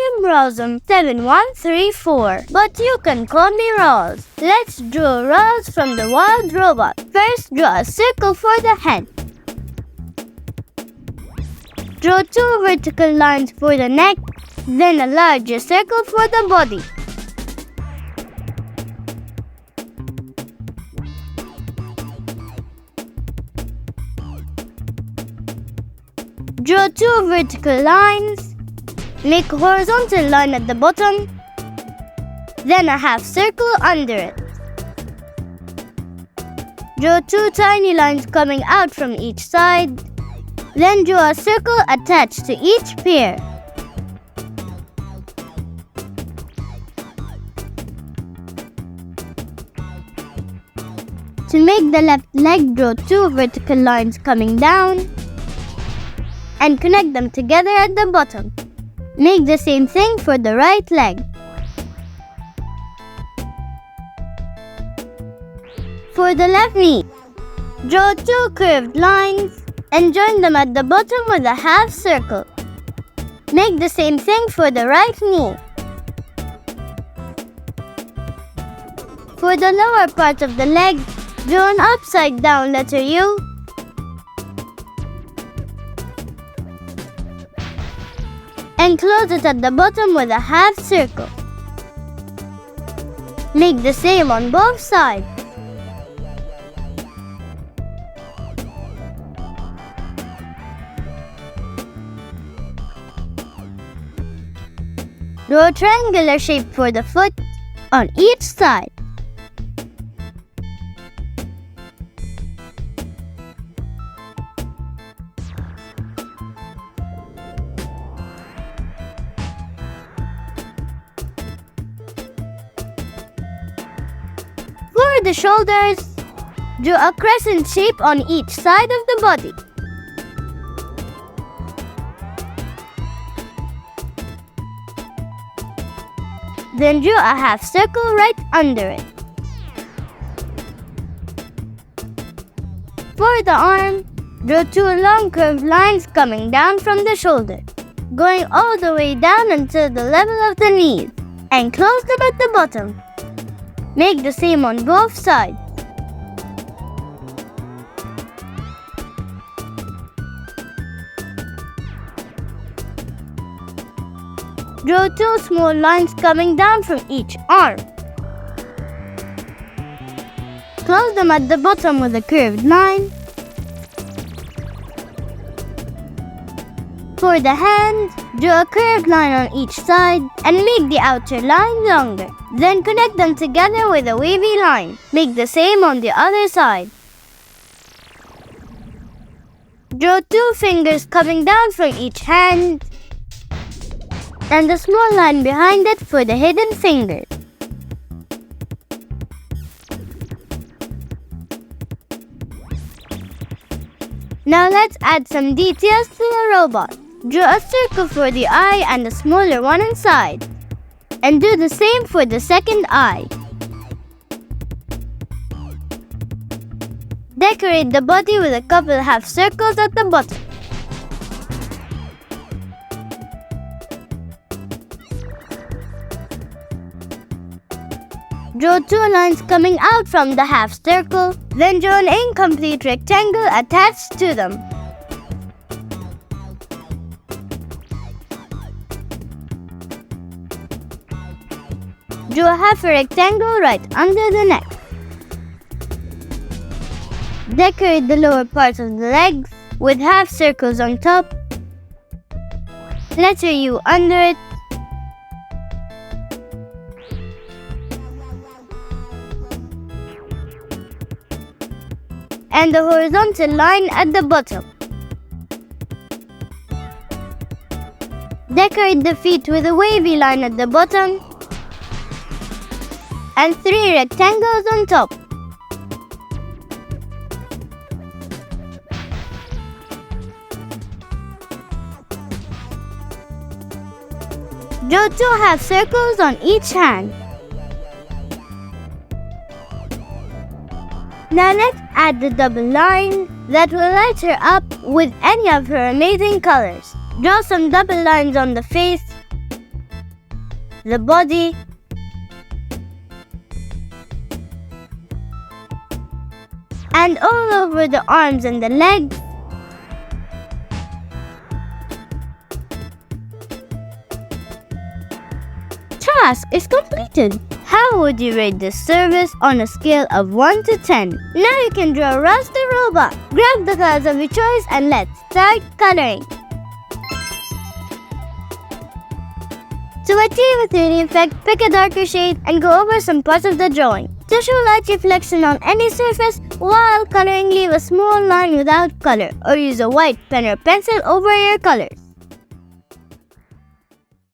am Rosum7134, but you can call me Rose. Let's draw Rose from the wild robot. First, draw a circle for the head. Draw 2 vertical lines for the neck, then a larger circle for the body. Draw 2 vertical lines, make a horizontal line at the bottom, then a half circle under it. Draw 2 tiny lines coming out from each side, then draw a circle attached to each pair. To make the left leg, draw 2 vertical lines coming down and connect them together at the bottom. Make the same thing for the right leg. For the left knee, draw 2 curved lines and join them at the bottom with a half circle. Make the same thing for the right knee. For the lower part of the leg, draw an upside down letter U and close it at the bottom with a half circle. Make the same on both sides. Draw a triangular shape for the foot on each side. For the shoulders, draw a crescent shape on each side of the body. Then draw a half circle right under it. For the arm, draw 2 long curved lines coming down from the shoulder, going all the way down until the level of the knees, and close them at the bottom. Make the same on both sides. Draw 2 small lines coming down from each arm. Close them at the bottom with a curved line. For the hand, draw a curved line on each side and make the outer line longer. Then connect them together with a wavy line. Make the same on the other side. Draw 2 fingers coming down from each hand and a small line behind it for the hidden fingers. Now let's add some details to the robot. Draw a circle for the eye and a smaller one inside. And do the same for the second eye. Decorate the body with a couple half circles at the bottom. Draw 2 lines coming out from the half circle, then draw an incomplete rectangle attached to them. Draw half a rectangle right under the neck. Decorate the lower part of the legs with half circles on top, letter U under it, and a horizontal line at the bottom. Decorate the feet with a wavy line at the bottom and 3 rectangles on top. Draw 2 half circles on each hand. Now let's add the double line that will light her up with any of her amazing colors. Draw some double lines on the face the body, and all over the arms and the legs. Task is completed. How would you rate this service on a scale of 1 to 10? Now you can draw a raster robot. Grab the colors of your choice and let's start coloring. To achieve a 3D effect, pick a darker shade and go over some parts of the drawing. To show light reflection on any surface, while coloring, leave a small line without color or use a white pen or pencil over your colors.